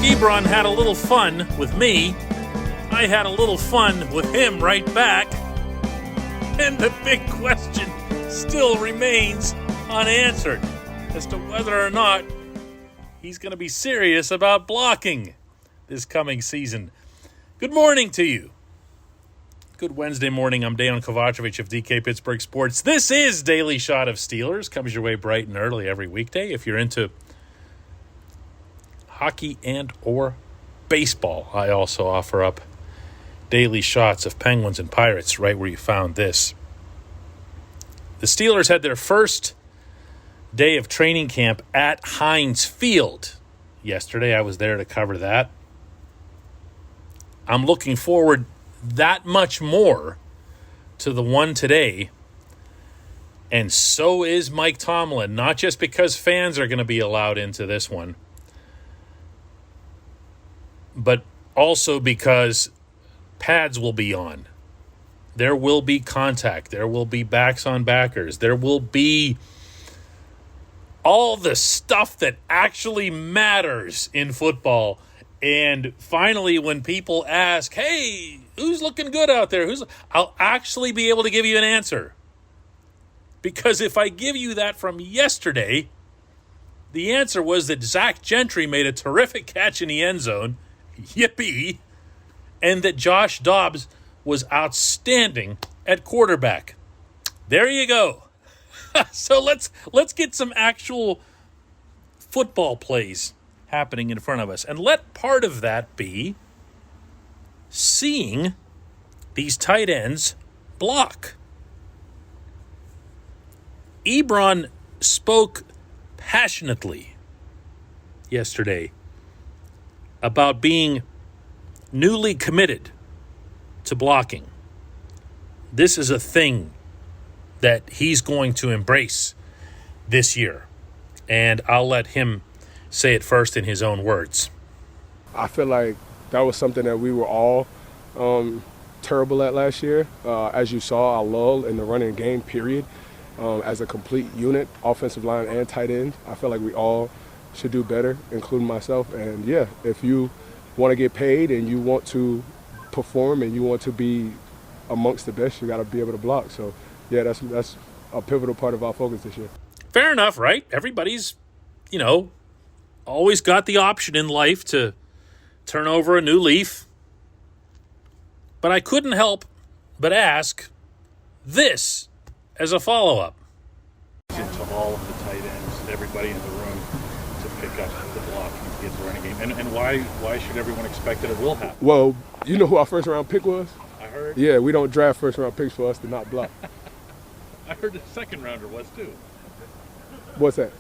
Ebron had a little fun with me. I had a little fun with him right back. And the big question still remains unanswered as to whether or not he's going to be serious about blocking this coming season. Good morning to you. Good Wednesday morning. I'm Dejan Kovacevic of DK Pittsburgh Sports. This is Daily Shot of Steelers. Comes your way bright and early every weekday. If you're into hockey and or baseball, I also offer up daily shots of Penguins and Pirates right where you found this. The Steelers had their first day of training camp at Heinz Field yesterday. I was there to cover that. I'm looking forward that much more to the one today, and so is Mike Tomlin, not just because fans are going to be allowed into this one, but also because pads will be on. There will be contact. There will be backs on backers. There will be all the stuff that actually matters in football. And finally, when people ask, hey, who's looking good out there? I'll actually be able to give you an answer. Because if I give you that from yesterday, the answer was that Zach Gentry made a terrific catch in the end zone. Yippee. And that Josh Dobbs was outstanding at quarterback. There you go. So let's get some actual football plays happening in front of us. And let part of that be seeing these tight ends block. Ebron spoke passionately yesterday about being newly committed to blocking. This is a thing that he's going to embrace this year. And I'll let him say it first in his own words. I feel like that was something that we were all terrible at last year. As you saw, a lull in the running game, period. As a complete unit, offensive line and tight end, I feel like we all should do better, including myself. And yeah, if you want to get paid and you want to perform and you want to be amongst the best, you got to be able to block. So yeah, that's a pivotal part of our focus this year. Fair enough, right? Everybody's, always got the option in life to turn over a new leaf. But I couldn't help but ask this as a follow-up. To all of the tight ends, everybody in the room, to pick up the block and get the running game. And why should everyone expect that it will happen? Well, you know who our first-round pick was? I heard. Yeah, we don't draft first-round picks for us to not block. I heard the second rounder was too. What's that?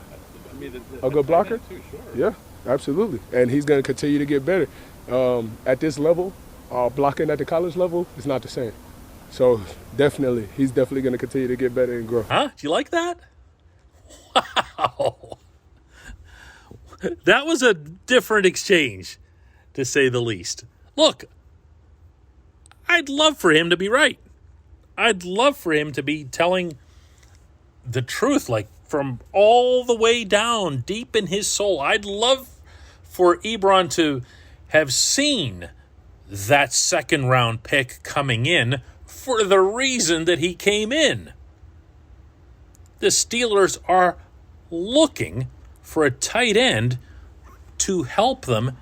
I mean, a good blocker? Too, sure. Yeah, absolutely. And he's going to continue to get better. At this level, blocking at the college level is not the same. So he's definitely going to continue to get better and grow. Huh? Do you like that? Wow. That was a different exchange, to say the least. Look, I'd love for him to be right. I'd love for him to be telling the truth, like from all the way down, deep in his soul. I'd love for Ebron to have seen that second-round pick coming in for the reason that he came in. The Steelers are looking for a tight end to help them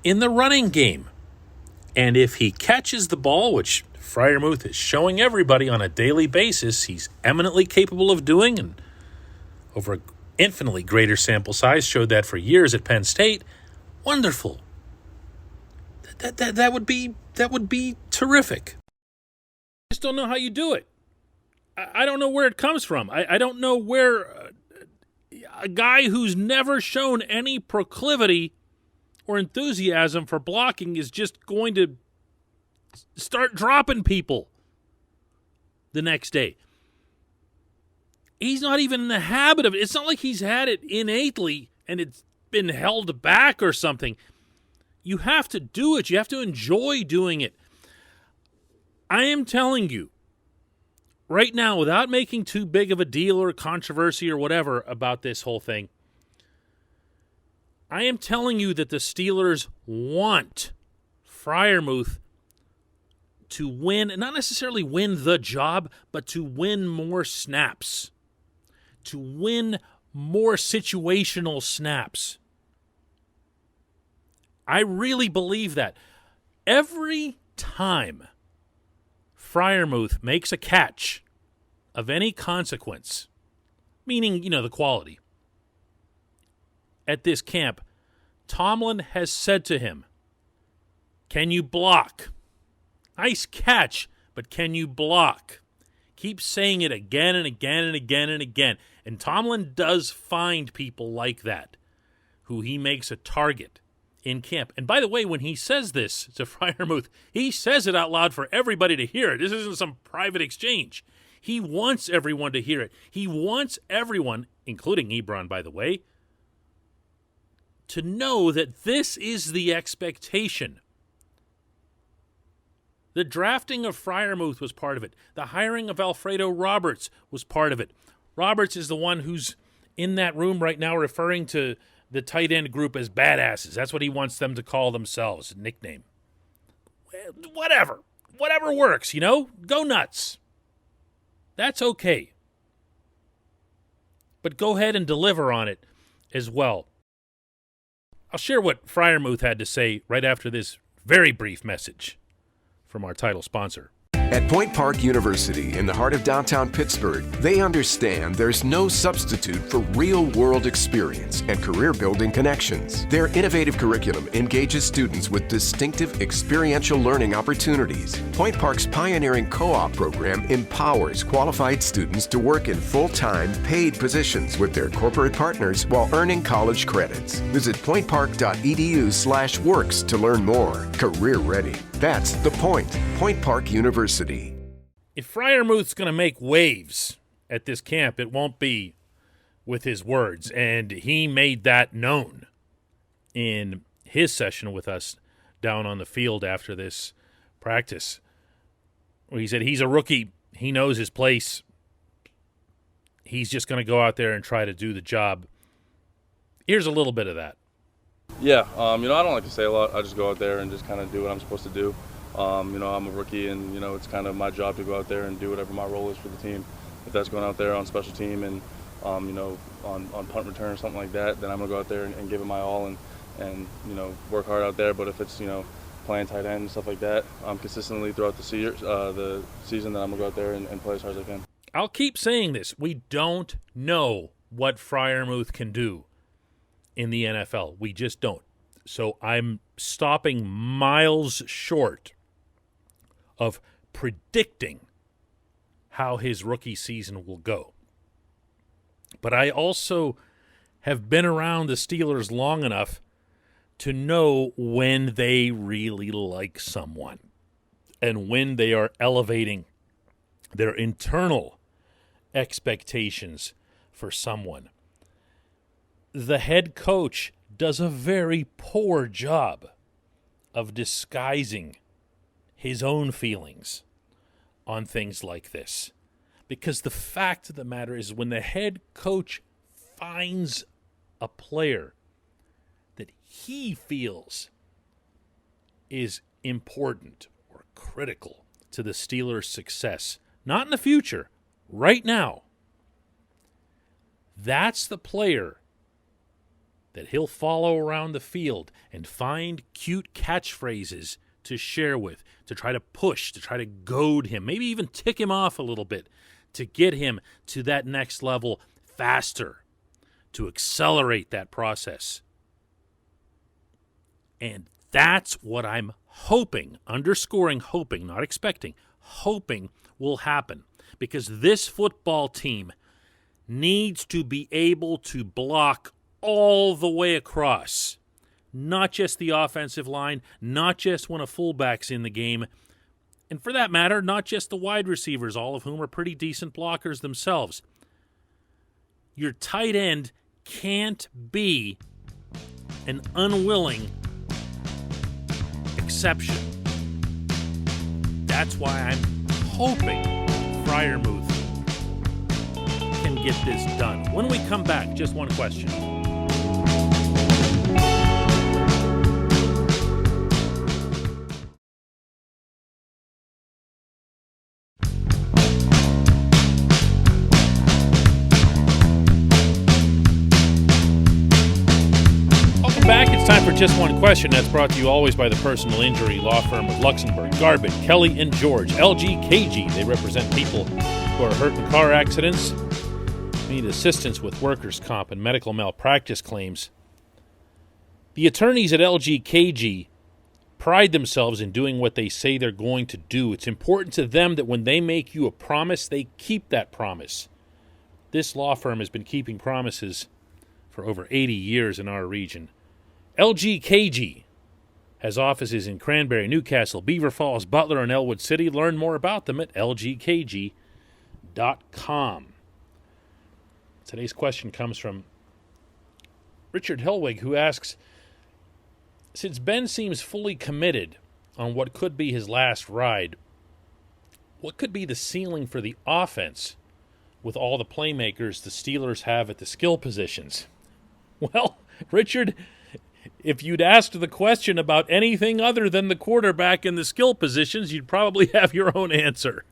in the running game. And if he catches the ball, which Fryermuth is showing everybody on a daily basis he's eminently capable of doing, and over an infinitely greater sample size, showed that for years at Penn State, wonderful. That would be terrific. I just don't know how you do it. I don't know where it comes from. I don't know where a guy who's never shown any proclivity or enthusiasm for blocking is just going to start dropping people the next day. He's not even in the habit of it. It's not like he's had it innately and it's been held back or something. You have to do it. You have to enjoy doing it. I am telling you, right now, without making too big of a deal or controversy or whatever about this whole thing, I am telling you that the Steelers want Fryermuth to win, not necessarily win the job, but to win more snaps, to win more situational snaps. I really believe that. Every time Fryermuth makes a catch of any consequence, meaning, the quality, at this camp, Tomlin has said to him, can you block? Nice catch, but can you block? Keep saying it again and again and again and again. And Tomlin does find people like that, who he makes a target in camp. And by the way, when he says this to Fryermuth, he says it out loud for everybody to hear it. This isn't some private exchange. He wants everyone to hear it. He wants everyone, including Ebron, by the way, to know that this is the expectation. The drafting of Fryermuth was part of it. The hiring of Alfredo Roberts was part of it. Roberts is the one who's in that room right now referring to the tight end group as badasses. That's what he wants them to call themselves, a nickname. Whatever works, Go nuts. That's okay. But go ahead and deliver on it as well. I'll share what Fryermuth had to say right after this very brief message from our title sponsor. At Point Park University, in the heart of downtown Pittsburgh, they understand there's no substitute for real-world experience and career-building connections. Their innovative curriculum engages students with distinctive experiential learning opportunities. Point Park's pioneering co-op program empowers qualified students to work in full-time, paid positions with their corporate partners while earning college credits. Visit pointpark.edu/works to learn more. Career ready. That's the point. Point Park University. If Fryermuth's going to make waves at this camp, it won't be with his words. And he made that known in his session with us down on the field after this practice, where he said he's a rookie. He knows his place. He's just going to go out there and try to do the job. Here's a little bit of that. Yeah, I don't like to say a lot. I just go out there and just kind of do what I'm supposed to do. I'm a rookie, and, it's kind of my job to go out there and do whatever my role is for the team. If that's going out there on special team and, on punt return or something like that, then I'm going to go out there and give it my all and work hard out there. But if it's, playing tight end and stuff like that, consistently throughout the season, then I'm going to go out there and play as hard as I can. I'll keep saying this. We don't know what Fryermuth can do in the NFL. We just don't. So I'm stopping miles short of predicting how his rookie season will go. But I also have been around the Steelers long enough to know when they really like someone and when they are elevating their internal expectations for someone. The head coach does a very poor job of disguising his own feelings on things like this. Because the fact of the matter is, when the head coach finds a player that he feels is important or critical to the Steelers' success, not in the future, right now, that's the player that he'll follow around the field and find cute catchphrases to share with, to try to push, to try to goad him, maybe even tick him off a little bit, to get him to that next level faster, to accelerate that process. And that's what I'm hoping, underscoring hoping, not expecting, hoping will happen. Because this football team needs to be able to block all the way across. Not just the offensive line, not just when a fullback's in the game, and for that matter, not just the wide receivers, all of whom are pretty decent blockers themselves. Your tight end can't be an unwilling exception. That's why I'm hoping Fryermuth can get this done. When we come back, just one question. It's time for Just One Question. That's brought to you always by the personal injury law firm of Luxembourg, Garbett, Kelly, and George. LGKG. They represent people who are hurt in car accidents, need assistance with workers' comp and medical malpractice claims. The attorneys at LGKG pride themselves in doing what they say they're going to do. It's important to them that when they make you a promise, they keep that promise. This law firm has been keeping promises for over 80 years in our region. LGKG has offices in Cranberry, Newcastle, Beaver Falls, Butler, and Elwood City. Learn more about them at lgkg.com. Today's question comes from Richard Helwig, who asks, since Ben seems fully committed on what could be his last ride, what could be the ceiling for the offense with all the playmakers the Steelers have at the skill positions? Well, Richard, if you'd asked the question about anything other than the quarterback and the skill positions, you'd probably have your own answer.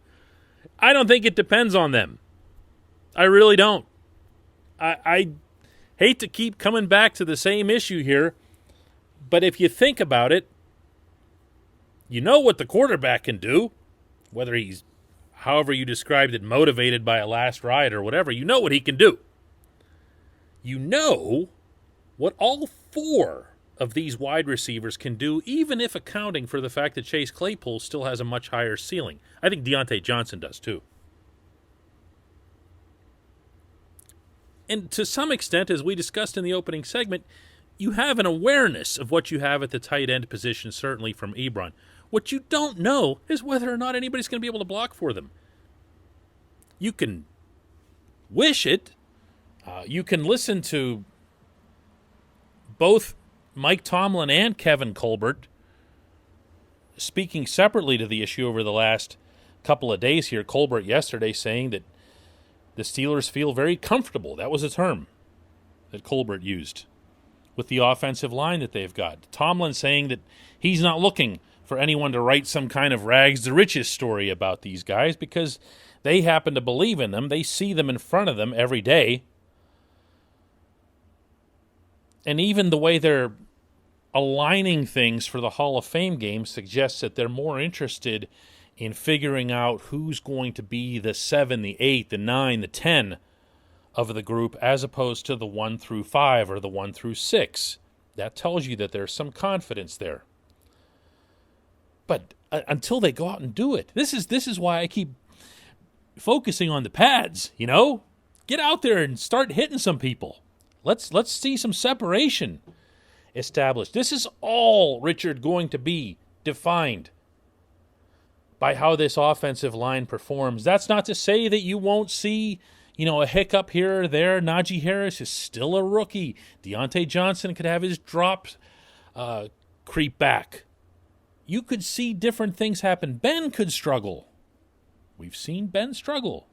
I don't think it depends on them. I really don't. I hate to keep coming back to the same issue here, but if you think about it, you know what the quarterback can do, whether he's, however you described it, motivated by a last ride or whatever, you know what he can do. You know what all four of these wide receivers can do, even if accounting for the fact that Chase Claypool still has a much higher ceiling. I think Deontay Johnson does too. And to some extent, as we discussed in the opening segment, you have an awareness of what you have at the tight end position, certainly from Ebron. What you don't know is whether or not anybody's going to be able to block for them. You can wish it. You can listen to both Mike Tomlin and Kevin Colbert speaking separately to the issue over the last couple of days here. Colbert yesterday saying that the Steelers feel very comfortable. That was a term that Colbert used with the offensive line that they've got. Tomlin saying that he's not looking for anyone to write some kind of rags to riches story about these guys because they happen to believe in them. They see them in front of them every day. And even the way they're aligning things for the Hall of Fame game suggests that they're more interested in figuring out who's going to be the 7, the 8, the 9, the 10 of the group as opposed to the 1 through 5 or the 1 through 6. That tells you that there's some confidence there. But until they go out and do it, this is why I keep focusing on the pads, you know? Get out there and start hitting some people. Let's see some separation established. This is all, Richard, going to be defined by how this offensive line performs. That's not to say that you won't see, a hiccup here or there. Najee Harris is still a rookie. Deontay Johnson could have his drops creep back. You could see different things happen. Ben could struggle. We've seen Ben struggle.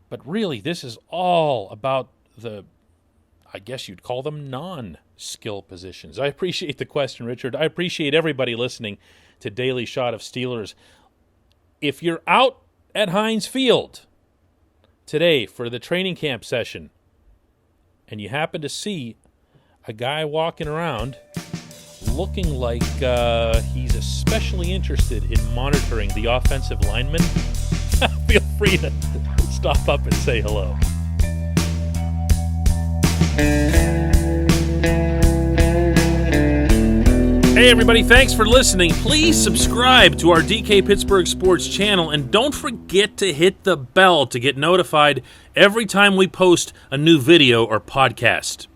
But really, this is all about the, I guess you'd call them non-skill positions. I appreciate the question, Richard. I appreciate everybody listening to Daily Shot of Steelers. If you're out at Heinz Field today for the training camp session and you happen to see a guy walking around looking like he's especially interested in monitoring the offensive linemen, feel free to stop up and say hello. Hey everybody, thanks for listening. Please subscribe to our DK Pittsburgh Sports channel and don't forget to hit the bell to get notified every time we post a new video or podcast.